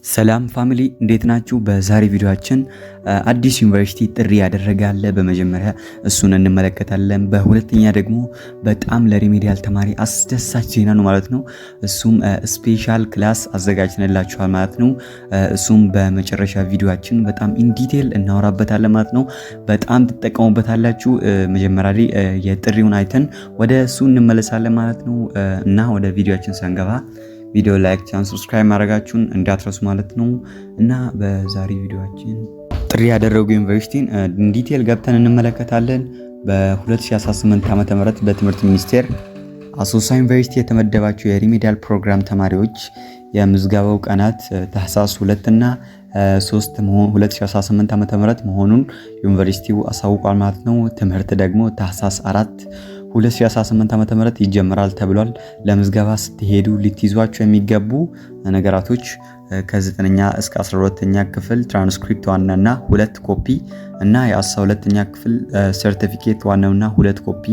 ሰላም ፋሚሊ እንዴት ናችሁ? በዛሬ ቪዲዮአችን አዲስ ዩኒቨርሲቲ ጥሪ ያደረጋለ በመጀመሪያ እሱን እንመለከታለን። በሁለተኛ ደግሞ በጣም ለሪሜዲያል ተማሪ አስደሳች ዜና ነው ማለት ነው። እሱም ስፔሻል ክላስ አዘጋጅተንላችኋል ማለት ነው። እሱም በመጨረሻ ቪዲዮአችን በጣም ኢን ዲቴል እናወራበታለን ማለት ነው። በጣም ትጠቀሙበታላችሁ። መጀመሪያ ላይ የጥሪውን አይተን ወደ እሱ እንመለሳለን ማለት ነው እና ወደ ቪዲዮአችን ሳንገባ ቪዲዮ ላይክ፣ ቻናል ሰብስክራይብ ማድረጋችሁን እንዳትረሱ ማለት ነው። እና በዛሬ ቪዲዮአችን ጥሪ ያደረጉ ዩኒቨርሲቲን ዲቴል ገብተን እንመለከታለን። በ2018 ዓ.ም በትምህርት ሚኒስቴር አሶሳ ዩኒቨርሲቲ የተመደባቸው የሪሜዲያል ፕሮግራም ተማሪዎች የምዝገባው ቀናት ታህሳስ 2 እና 3 2018 ዓ.ም መሆኑን ዩኒቨርሲቲው አሳውቋል ማለት ነው። ትምህርት ደግሞ ታህሳስ 4 2018 ዓ.ም ይጀምራል ተብሏል። ለምዝገባ ስትሄዱ ልትይዟቸው የሚገቡ ነገራቶች ከ9ኛ እስከ 12ኛ ክፍል ትራንስክሪፕት ዋናና 2 ኮፒ እና የ12ኛ ክፍል ሰርቲፊኬት ዋናውና 2 ኮፒ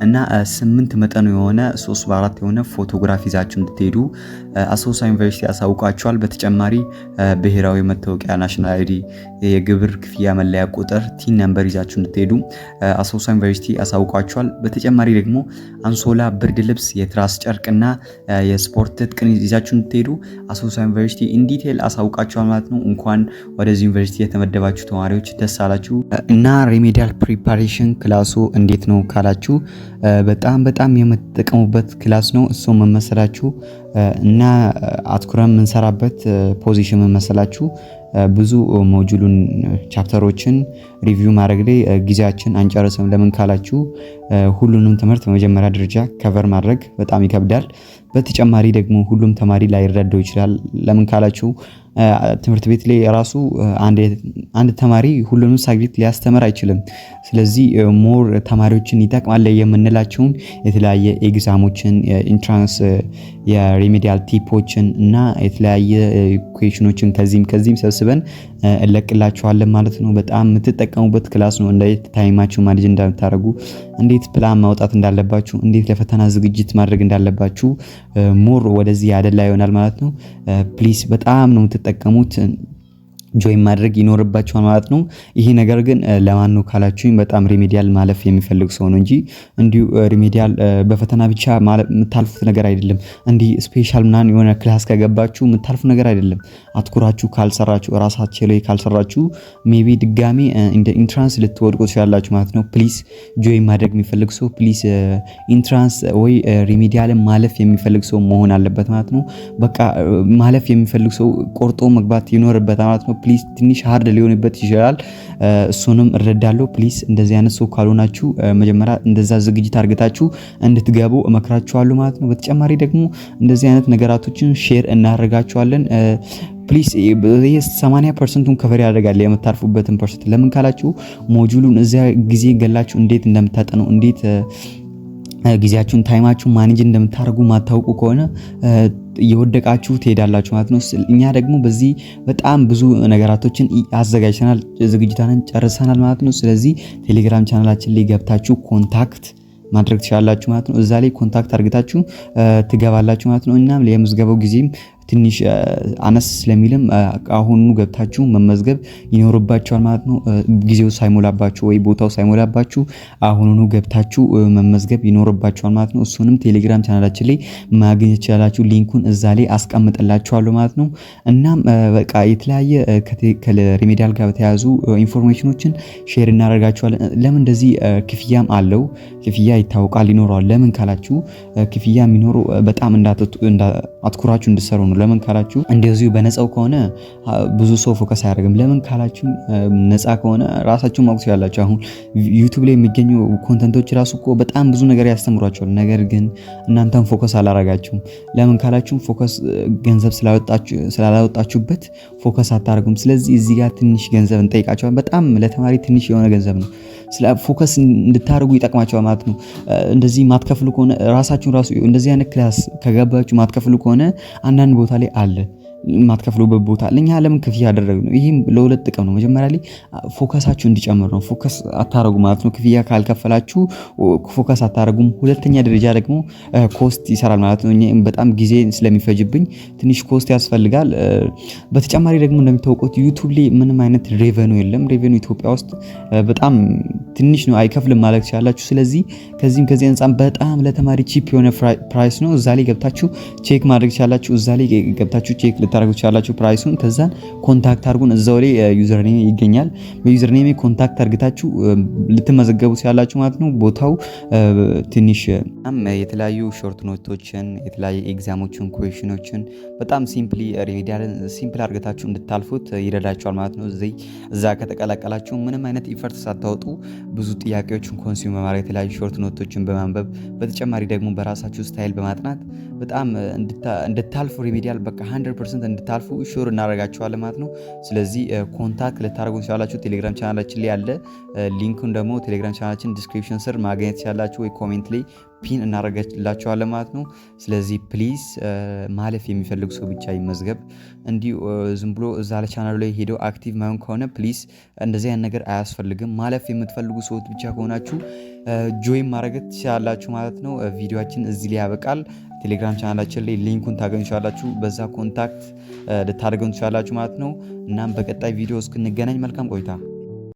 እና 8 መጠኑ የሆነ 3/4 የሆነ ፎቶግራፍ ይዛችሁ እንድትሄዱ አሶሳ ዩኒቨርሲቲ ያሳውቃቸዋል። በተጨማሪ ብሔራዊ መታወቂያ ናሽናል አይዲ፣ የግብር ክፍያ መለያ ቁጥር፣ ቲን ነምበር ይዛችሁ እንድትሄዱ አሶሳ ዩኒቨርሲቲ ያሳውቃቸዋል። በተጨማሪ ደግሞ አንሶላ፣ ብርድ ልብስ፣ የትራስ ጨርቅና የስፖርት ትጥቅን ይዛችሁ እንድትሄዱ አሶሳ ዩኒቨርሲቲ ኢን ዲቴል አሳውቃቸዋል ማለት ነው። እንኳን ወደዚህ ዩኒቨርሲቲ የተመደባችሁ ተማሪዎች ደስ አላችሁ። እና ሪሜዲያል ፕሪፓሬሽን ክላሱ እንዴት ነው ካላችሁ በጣም የምትጠቀሙበት ክላስ ነው። እሱ መመሰላችሁ እና አትኩረን የምንሰራበት ፖዚሽን መመሰላችሁ ብዙ ሞጁሉን ቻፕተሮችን ሪቪው ማድረግ ላይ ጊዜያችን አንጨርስም። ለምን ካላችሁ ሁሉንም ትምህርት በመጀመሪያ ደረጃ ከቨር ማድረግ በጣም ይከብዳል። በተጨማሪ ደግሞ ሁሉም ተማሪ ላይረዳው ይችላል። ለምን ካላችሁ ትምህርት ቤት ላይ ራሱ አንድ ተማሪ ሁሉንም ሳብጀክት ሊያስተምር አይችልም። ስለዚህ ሞር ተማሪዎችን ይጠቅማል የምንላቸውን የተለያየ ኤግዛሞችን፣ ኢንትራንስ፣ የሪሜዲያል ቲፖችን እና የተለያየ ኢኩዌሽኖችን ከዚህም ሰብስበን እንለቅላችኋለን ማለት ነው። በጣም የምትጠቀሙበት ክላስ ነው። እንዴት ታይማችሁ ማኔጅ እንደምታደርጉ፣ እንዴት ፕላን ማውጣት እንዳለባችሁ፣ እንዴት ለፈተና ዝግጅት ማድረግ እንዳለባችሁ ሞር ወደዚህ ያደላ ይሆናል ማለት ነው። ፕሊዝ በጣም ነው የምትጠቀሙት። ጆይን ማድረግ ይኖርባችኋል ማለት ነው። ይሄ ነገር ግን ለማን ነው ካላችሁኝ በጣም ሪሜዲያል ማለፍ የሚፈልግ ሰው ነው እንጂ እንዲሁ ሪሜዲያል በፈተና ብቻ የምታልፉት ነገር አይደለም። እንዲህ ስፔሻል ምናምን የሆነ ክላስ ከገባችሁ የምታልፉ ነገር አይደለም። አትኩራችሁ ካልሰራችሁ፣ ራሳችሁ ላይ ካልሰራችሁ ሜቢ ድጋሚ እንደ ኢንትራንስ ልትወድቁ ትችላላችሁ ማለት ነው። ፕሊዝ ጆይን ማድረግ የሚፈልግ ሰው ፕሊዝ ኢንትራንስ ወይ ሪሜዲያል ማለፍ የሚፈልግ ሰው መሆን አለበት ማለት ነው። በቃ ማለፍ የሚፈልግ ሰው ቆርጦ መግባት ይኖርበታል ማለት ነው። ፕሊዝ ትንሽ ሃርድ ሊሆንበት ይችላል። እሱንም እረዳለሁ። ፕሊዝ እንደዚህ አይነት ሰው ካልሆናችሁ መጀመሪያ እንደዛ ዝግጅት አድርጋችሁ እንድትገቡ እመክራችኋለሁ ማለት ነው። በተጨማሪ ደግሞ እንደዚህ አይነት ነገራቶችን ሼር እናደርጋችኋለን። ፕሊዝ 80% ከቨር ያደርጋል የምታርፉበትን ፐርሰንት። ለምን ካላችሁ ሞጁሉን እዚያ ጊዜ ገላችሁ እንዴት እንደምታጠኑ እንዴት ጊዜያችሁን ታይማችሁን ማኔጅ እንደምታደርጉ ማታውቁ ከሆነ እየወደቃችሁ ትሄዳላችሁ ማለት ነው። እኛ ደግሞ በዚህ በጣም ብዙ ነገራቶችን አዘጋጅተናል፣ ዝግጅታችንን ጨርሰናል ማለት ነው። ስለዚህ ቴሌግራም ቻናላችን ላይ ገብታችሁ ኮንታክት ማድረግ ትችላላችሁ ማለት ነው። እዛ ላይ ኮንታክት አድርጋችሁ ትገባላችሁ ማለት ነው። እናም የምዝገባው ጊዜም ትንሽ አነስ ስለሚልም አሁኑ ገብታችሁ መመዝገብ ይኖርባችኋል ማለት ነው። ጊዜው ሳይሞላባችሁ ወይ ቦታው ሳይሞላባችሁ አሁኑኑ ገብታችሁ መመዝገብ ይኖርባችኋል ማለት ነው። እሱንም ቴሌግራም ቻናላችን ላይ ማግኘት ይችላላችሁ። ሊንኩን እዛ ላይ አስቀምጥላችኋለሁ ማለት ነው። እናም በቃ የተለያየ ከሪሜዲያል ጋር በተያያዙ ኢንፎርሜሽኖችን ሼር እናደርጋችኋለን። ለምን እንደዚህ ክፍያም አለው፣ ክፍያ ይታወቃል፣ ይኖረዋል። ለምን ካላችሁ ክፍያ የሚኖረው በጣም አትኩራችሁ እንድትሰሩ ነው። ለምን ካላችሁ እንደዚሁ በነፃው ከሆነ ብዙ ሰው ፎከስ አያደርግም። ለምን ካላችሁ ነፃ ከሆነ ራሳችሁ ማውጣት ያላችሁ አሁን ዩቲዩብ ላይ የሚገኙ ኮንተንቶች ራሱ እኮ በጣም ብዙ ነገር ያስተምሯቸዋል። ነገር ግን እናንተም ፎከስ አላረጋችሁም። ለምን ካላችሁ ፎከስ ገንዘብ ስላላወጣችሁበት ፎከስ አታደርጉም። ስለዚህ እዚህ ጋር ትንሽ ገንዘብ እንጠይቃቸዋለን። በጣም ለተማሪ ትንሽ የሆነ ገንዘብ ነው። ፎከስ እንድታደርጉ ይጠቅማቸዋል ማለት ነው። እንደዚህ ማትከፍሉ ከሆነ ራሳችሁን ራሱ እንደዚህ አይነት ክላስ ከገባችሁ ማትከፍሉ ከሆነ አንዳንድ ቦታ ላይ አለ የማትከፍሉበት ቦታ ለኛ ለምን ክፍያ ያደረግነው? ይህም ለሁለት ጥቅም ነው። መጀመሪያ ላይ ፎከሳችሁ እንዲጨምር ነው። ፎከስ አታረጉ ማለት ነው። ክፍያ ካልከፈላችሁ ፎከስ አታረጉም። ሁለተኛ ደረጃ ደግሞ ኮስት ይሰራል ማለት ነው። በጣም ጊዜ ስለሚፈጅብኝ ትንሽ ኮስት ያስፈልጋል። በተጨማሪ ደግሞ እንደሚታወቁት ዩቲዩብ ላይ ምንም አይነት ሬቨኒው የለም። ሬቨኒው ኢትዮጵያ ውስጥ በጣም ትንሽ ነው፣ አይከፍልም ማለት ትችላላችሁ። ስለዚህ ከዚህ አንፃር በጣም ለተማሪ ቺፕ የሆነ ፕራይስ ነው። እዛ ላይ ገብታችሁ ቼክ ማድረግ ትችላላችሁ። እዛ ላይ ገብታችሁ ቼክ ልታደርጉ ትችላላችሁ ፕራይሱን። ከዛን ኮንታክት አድርጉን። እዛው ላይ ዩዘር ኔም ይገኛል። በዩዘር ኔም ኮንታክት አድርጋችሁ ልትመዘገቡ ትችላላችሁ ማለት ነው። ቦታው ትንሽ የተለያዩ ሾርት ኖቶችን፣ የተለያዩ ኤግዛሞችን፣ ኩዌሽኖችን በጣም ሲምፕሊ ሪሜዲያልን ሲምፕል አድርጋችሁ እንድታልፉት ይረዳችኋል ማለት ነው። እዛ ከተቀላቀላችሁ ምንም አይነት ኢፈርት ሳታወጡ ብዙ ጥያቄዎችን ኮንሱም በማድረግ የተለያዩ ሾርት ኖቶችን በማንበብ በተጨማሪ ደግሞ በራሳችሁ ስታይል በማጥናት በጣም እንድታልፉ ሪሜዲያል በቃ 100% እንድታልፉ ሹር እናደርጋችኋለን ማለት ነው። ስለዚህ ኮንታክት ልታደርጉን ትችላላችሁ። ቴሌግራም ቻናላችን ላይ ያለ ሊንኩን ደግሞ ቴሌግራም ቻናላችን ዲስክሪፕሽን ስር ማግኘት ትችላላችሁ፣ ወይ ኮሜንት ላይ ፒን እናደርጋላችኋለን ማለት ነው። ስለዚህ ፕሊዝ ማለፍ የሚፈልግ ሰው ብቻ ይመዝገብ። እንዲሁ ዝም ብሎ እዛ ለቻናሉ ላይ ሄደው አክቲቭ ማይሆን ከሆነ ፕሊዝ እንደዚህ አይነት ነገር አያስፈልግም። ማለፍ የምትፈልጉ ሰዎች ብቻ ከሆናችሁ ጆይን ማድረግ ትችላላችሁ ማለት ነው። ቪዲዮአችን እዚህ ላይ ያበቃል። ቴሌግራም ቻናላችን ላይ ሊንኩን ታገኙታላችሁ። በዛ ኮንታክት ልታደርጉን ትችላላችሁ ማለት ነው። እናም በቀጣይ ቪዲዮ እስክንገናኝ መልካም ቆይታ